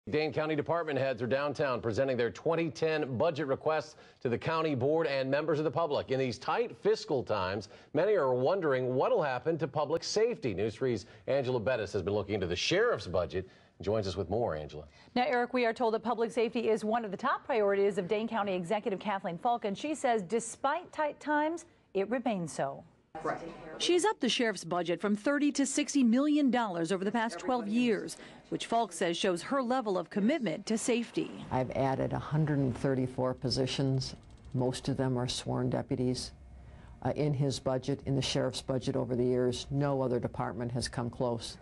Dane County department heads are downtown presenting their 2010 budget requests to the county board and members of the public. In these tight fiscal times, many are wondering what will happen to public safety. News 3's Angela Bettis has been looking into the sheriff's budget and joins us with more. Angela. Now, Eric, we are told that public safety is one of the top priorities of Dane County Executive Kathleen Falcon. She says despite tight times, it remains so. Right. She's upped the sheriff's budget from $30 to $60 million over the past 12 years, which Falk says shows her level of commitment to safety. I've added 134 positions. Most of them are sworn deputies. In his budget, in the sheriff's budget over the years, no other department has come close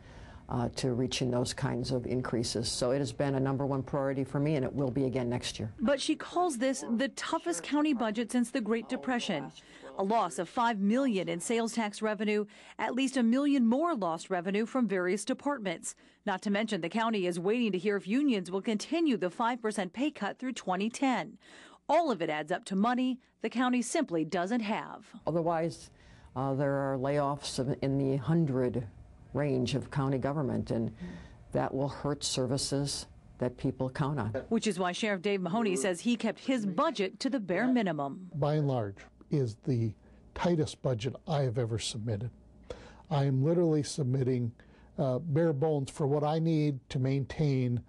to reaching those kinds of increases. So it has been a #1 priority for me, and it will be again next year. But she calls this the toughest county budget since the Great Depression. A loss of $5 million in sales tax revenue, at least $1 million more lost revenue from various departments. Not to mention the county is waiting to hear if unions will continue the 5% pay cut through 2010. All of it adds up to money the county simply doesn't have. Otherwise, there are layoffs in the 100 range of county government, and that will hurt services that people count on. Which is why Sheriff Dave Mahoney says he kept his budget to the bare minimum. By and large, is the tightest budget I have ever submitted. I am literally submitting bare bones for what I need to maintain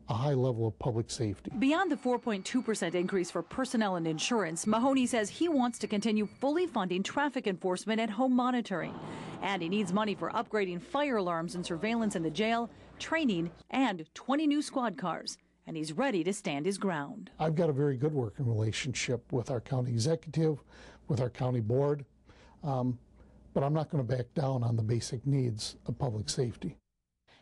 a high level of public safety. Beyond the 4.2% increase for personnel and insurance, Mahoney says he wants to continue fully funding traffic enforcement and home monitoring. And he needs money for upgrading fire alarms and surveillance in the jail, training, and 20 new squad cars. And he's ready to stand his ground. I've got a very good working relationship with our county executive, with our county board, but I'm not going to back down on the basic needs of public safety.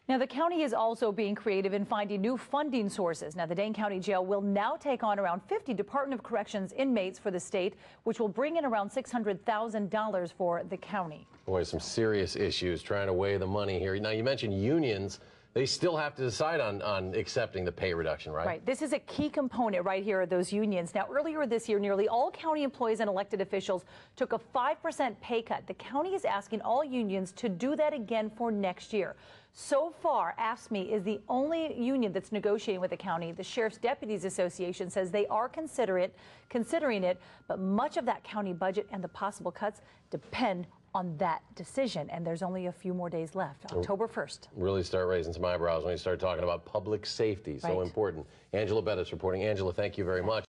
Now, the county is also being creative in finding new funding sources. Now, the Dane County Jail will now take on around 50 Department of Corrections inmates for the state, which will bring in around $600,000 for the county. Boy, some serious issues trying to weigh the money here. Now, you mentioned unions. They still have to decide on accepting the pay reduction, right? Right. This is a key component right here of those unions. Now, earlier this year, nearly all county employees and elected officials took a 5% pay cut. The county is asking all unions to do that again for next year. So far, AFSCME is the only union that's negotiating with the county. The Sheriff's Deputies Association says they are considering it, but much of that county budget and the possible cuts depend on that decision, and there's only a few more days left. October 1st. Really start raising some eyebrows when you start talking about public safety. So important. Angela Bettis reporting. Angela, thank you very much.